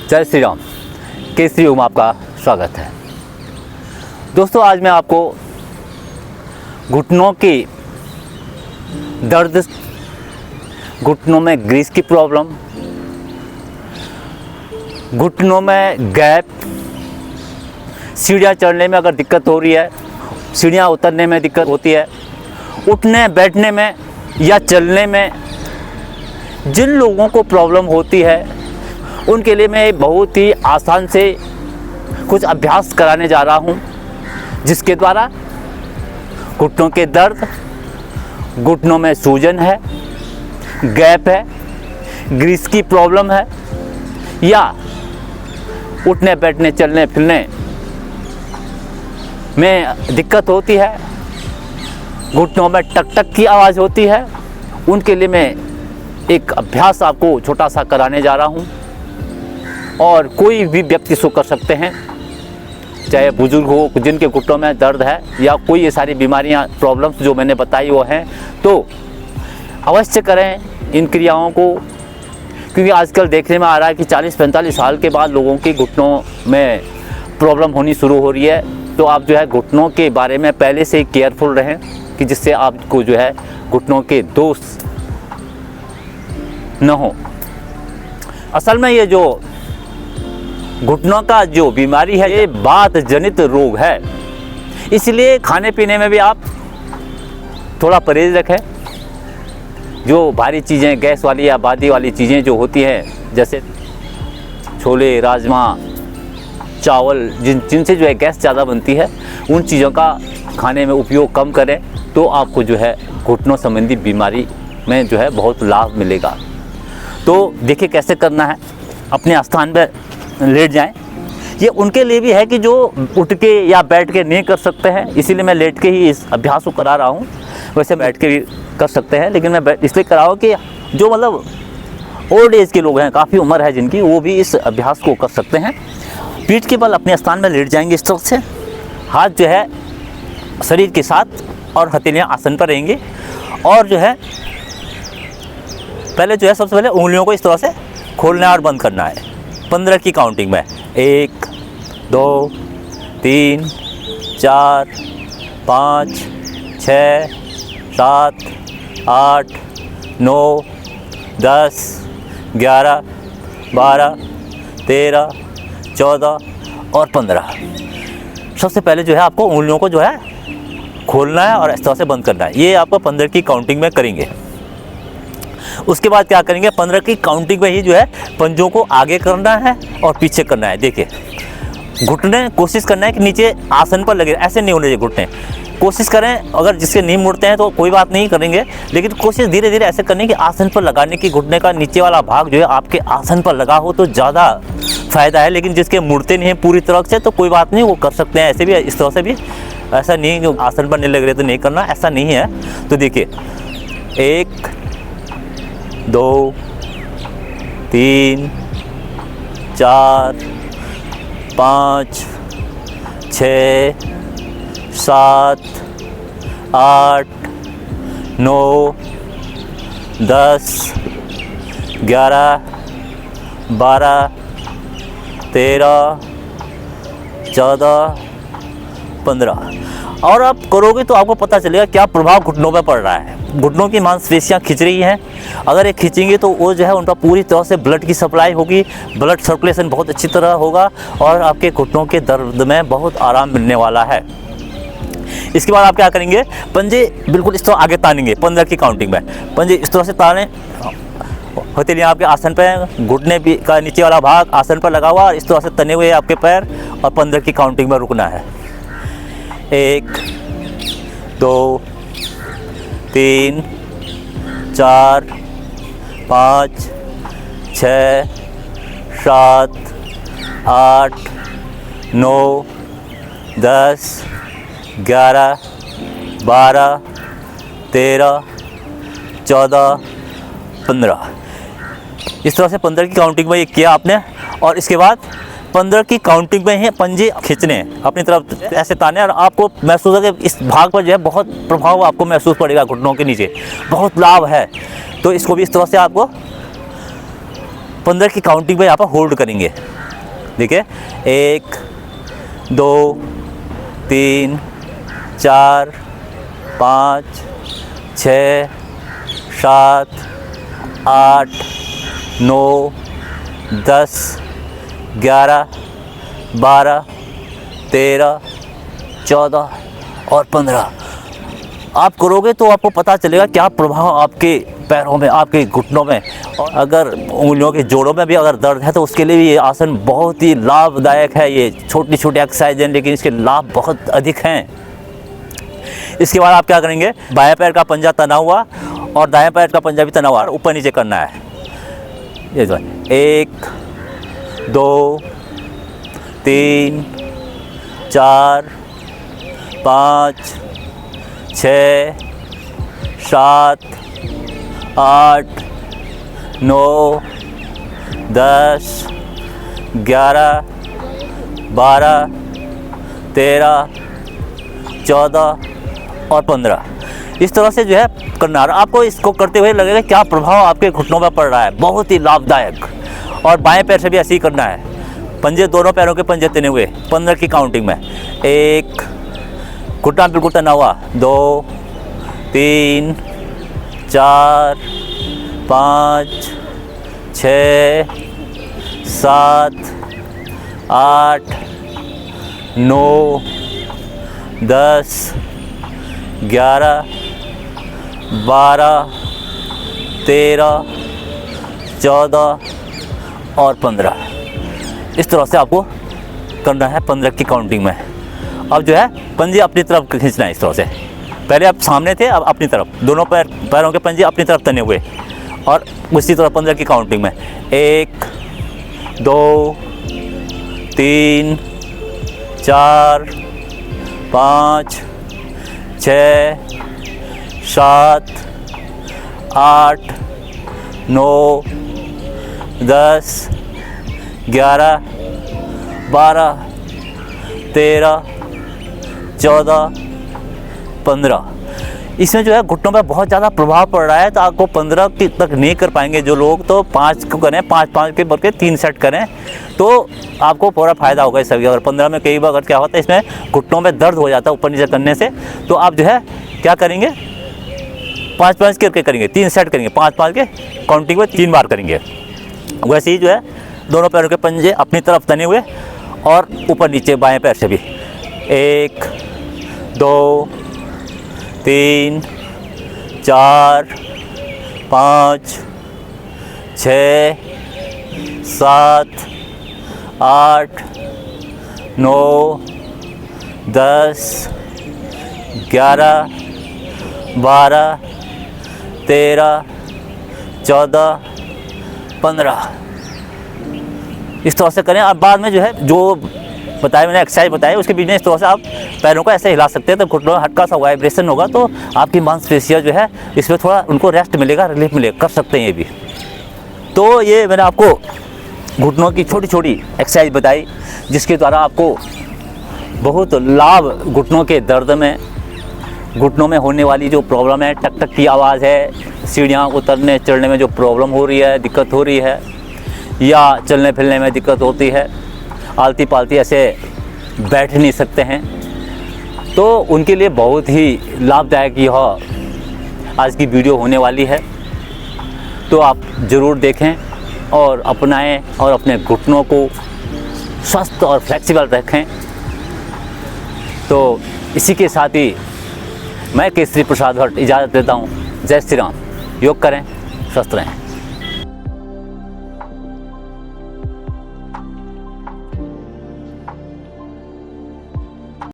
जय श्री राम। केसरी ओम आपका स्वागत है। दोस्तों, आज मैं आपको घुटनों की दर्द, घुटनों में ग्रीस की प्रॉब्लम, घुटनों में गैप, सीढ़ियाँ चढ़ने में अगर दिक्कत हो रही है, सीढ़ियाँ उतरने में दिक्कत होती है, उठने बैठने में या चलने में जिन लोगों को प्रॉब्लम होती है उनके लिए मैं बहुत ही आसान से कुछ अभ्यास कराने जा रहा हूँ, जिसके द्वारा घुटनों के दर्द, घुटनों में सूजन है, गैप है, ग्रीस की प्रॉब्लम है या उठने बैठने चलने फिरने में दिक्कत होती है, घुटनों में टक टक की आवाज़ होती है, उनके लिए मैं एक अभ्यास आपको छोटा सा कराने जा रहा हूँ। और कोई भी व्यक्ति इसको कर सकते हैं, चाहे बुजुर्ग हो जिनके घुटनों में दर्द है या कोई ये सारी बीमारियाँ प्रॉब्लम्स जो मैंने बताई वो हैं, तो अवश्य करें इन क्रियाओं को, क्योंकि आजकल देखने में आ रहा है कि 40-45 साल के बाद लोगों की घुटनों में प्रॉब्लम होनी शुरू हो रही है। तो आप जो है घुटनों के बारे में पहले से ही केयरफुल रहें कि जिससे आपको जो है घुटनों के दोष न हो। असल में ये जो घुटनों का जो बीमारी है ये वात जनित रोग है, इसलिए खाने पीने में भी आप थोड़ा परहेज रखें। जो भारी चीज़ें, गैस वाली या बादी वाली चीज़ें जो होती हैं, जैसे छोले, राजमा, चावल, जिनसे जो है गैस ज़्यादा बनती है, उन चीज़ों का खाने में उपयोग कम करें तो आपको जो है घुटनों संबंधी बीमारी में जो है बहुत लाभ मिलेगा। तो देखिए कैसे करना है। अपने स्थान पर लेट जाएं। ये उनके लिए भी है कि जो उठ के या बैठ के नहीं कर सकते हैं, इसीलिए मैं लेट के ही इस अभ्यास को करा रहा हूँ। वैसे बैठ के भी कर सकते हैं, लेकिन मैं इसलिए करा रहा हूँ कि जो मतलब ओल्ड एज के लोग हैं, काफ़ी उम्र है जिनकी, वो भी इस अभ्यास को कर सकते हैं। पीठ के बल अपने स्थान में लेट जाएंगे इस तरह से, हाथ जो है शरीर के साथ और हथेलियाँ आसन पर रहेंगी। और जो है पहले जो है सबसे पहले उंगलियों को इस तरह से खोलना और बंद करना है 15 की काउंटिंग में। 1 2 3 4 5 6 7 8 9 10 11 12 13 14 और 15। सबसे पहले जो है आपको उंगलियों को जो है खोलना है और इस तरह से बंद करना है। ये आपको 15 की काउंटिंग में करेंगे। उसके बाद क्या करेंगे, 15 की काउंटिंग में ही जो है पंजों को आगे करना है और पीछे करना है। देखिए, घुटने कोशिश करना है कि नीचे आसन पर लगे, ऐसे नहीं होने चाहिए घुटने। कोशिश करें, अगर जिसके नहीं मुड़ते हैं तो कोई बात नहीं करेंगे, लेकिन कोशिश धीरे धीरे ऐसे करने की आसन पर लगाने की, घुटने का नीचे वाला भाग जो है आपके आसन पर लगा हो तो ज़्यादा फ़ायदा है। लेकिन जिसके मुड़ते नहीं हैं पूरी तरह से तो कोई बात नहीं, वो कर सकते हैं ऐसे भी, इस तरह से भी। ऐसा नहीं कि आसन पर नहीं लग रहे तो नहीं करना, ऐसा नहीं है। तो देखिए, 1 2 3 4 5 6 7 8 9 10 11 12 13 14 15। और आप करोगे तो आपको पता चलेगा क्या प्रभाव घुटनों पर पड़ रहा है। घुटनों की मांसपेशियां खिंच रही हैं, अगर ये खिंचेंगी तो वो जो है उनका पूरी तरह से ब्लड की सप्लाई होगी, ब्लड सर्कुलेशन बहुत अच्छी तरह होगा और आपके घुटनों के दर्द में बहुत आराम मिलने वाला है। इसके बाद आप क्या करेंगे, पंजे बिल्कुल इस तरह आगे तानेंगे 15 की काउंटिंग में। पंजे इस तरह से ताने, हथेलियाँ आपके आसन पर, घुटने का नीचे वाला भाग आसन पर लगा हुआ और इस तरह से तने हुए आपके पैर, और 15 की काउंटिंग में रुकना है। 1 2 3 4 5 6 7 8 9 10 11 12 13 14 15। इस तरह से 15 की काउंटिंग में ये किया आपने। और इसके बाद 15 की काउंटिंग में ही पंजे खींचने हैं अपनी तरफ, ऐसे ताने, और आपको महसूस होगा कि इस भाग पर जो है बहुत प्रभाव आपको महसूस पड़ेगा, घुटनों के नीचे बहुत लाभ है। तो इसको भी इस तरह से आपको 15 की काउंटिंग में यहाँ पर होल्ड करेंगे। देखिए 1 2 3 4 5 6 7 8 9 10 11 12 13 14 और 15 आप करोगे तो आपको पता चलेगा क्या प्रभाव आपके पैरों में, आपके घुटनों में, और अगर उंगलियों के जोड़ों में भी अगर दर्द है तो उसके लिए भी ये आसन बहुत ही लाभदायक है। ये छोटी छोटी एक्सरसाइज हैं लेकिन इसके लाभ बहुत अधिक हैं। इसके बाद आप क्या करेंगे, बाएं पैर का पंजा तना हुआ और दाएं पैर का पंजा भी तना हुआ, ऊपर नीचे करना है। ये जो 1 2 3 4 5 6 7 8 9 10 11 12 13 14 और 15 इस तरह से जो है करना है। आपको इसको करते हुए लगेगा क्या प्रभाव आपके घुटनों पर पड़ रहा है, बहुत ही लाभदायक। और बाएं पैर से भी ऐसे ही करना है, पंजे दोनों पैरों के पंजे तने हुए 15 की काउंटिंग में। 1 घुटना बिल्कुल तना हुआ, 2 3 4 5 6 7 8 9 10 11 12 13 14 और 15 इस तरह से आपको करना है 15 की काउंटिंग में। अब जो है पंजे अपनी तरफ खींचना है इस तरह से। पहले आप सामने थे, अब अपनी तरफ, दोनों पैरों के पंजे अपनी तरफ तने हुए और उसी तरह 15 की काउंटिंग में। 1 2 3 4 5 6 7 8 9 10 11 12 13 14 15 इसमें जो है घुटनों पर बहुत ज़्यादा प्रभाव पड़ रहा है। तो आपको 15 तक नहीं कर पाएंगे जो लोग, तो 5 को करें, 5 के बढ़ के 3 सेट करें तो आपको पूरा फ़ायदा होगा इस सभी। अगर 15 में कई बार अगर क्या होता है, इसमें घुटनों में दर्द हो जाता है ऊपर नीचे करने से, तो आप जो है क्या करेंगे, 5 करके करेंगे, 3 सेट करेंगे, 5 के काउंटिंग में 3 बार करेंगे। वैसे ही जो है दोनों पैरों के पंजे अपनी तरफ तने हुए और ऊपर नीचे बाएं पैर से भी। 1 2 3 4 5 6 7 8 9 10 11 12 13 14 15 इस तरह से करें। अब बाद में जो है जो बताया मैंने एक्सरसाइज बताई उसके बीच में इस तरह से आप पैरों को ऐसे हिला सकते हैं, तो घुटनों में हल्का सा वाइब्रेशन होगा तो आपकी मांसपेशियाँ जो है इसमें थोड़ा उनको रेस्ट मिलेगा, रिलीफ मिलेगा, कर सकते हैं ये भी। तो ये मैंने आपको घुटनों की छोटी छोटी एक्सरसाइज बताई जिसके द्वारा आपको बहुत लाभ, घुटनों के दर्द में, घुटनों में होने वाली जो प्रॉब्लम है, टक टक की आवाज़ है, सीढ़ियाँ उतरने चढ़ने में जो प्रॉब्लम हो रही है, दिक्कत हो रही है, या चलने फिरने में दिक्कत होती है, आलती पालती ऐसे बैठ नहीं सकते हैं, तो उनके लिए बहुत ही लाभदायक यह आज की वीडियो होने वाली है। तो आप ज़रूर देखें और अपनाएं और अपने घुटनों को स्वस्थ और फ्लेक्सिबल रखें। तो इसी के साथ ही मैं केसरी प्रसाद भट्ट इजाज़त देता हूँ। जय श्री राम। योग करें, स्वस्थ रहें।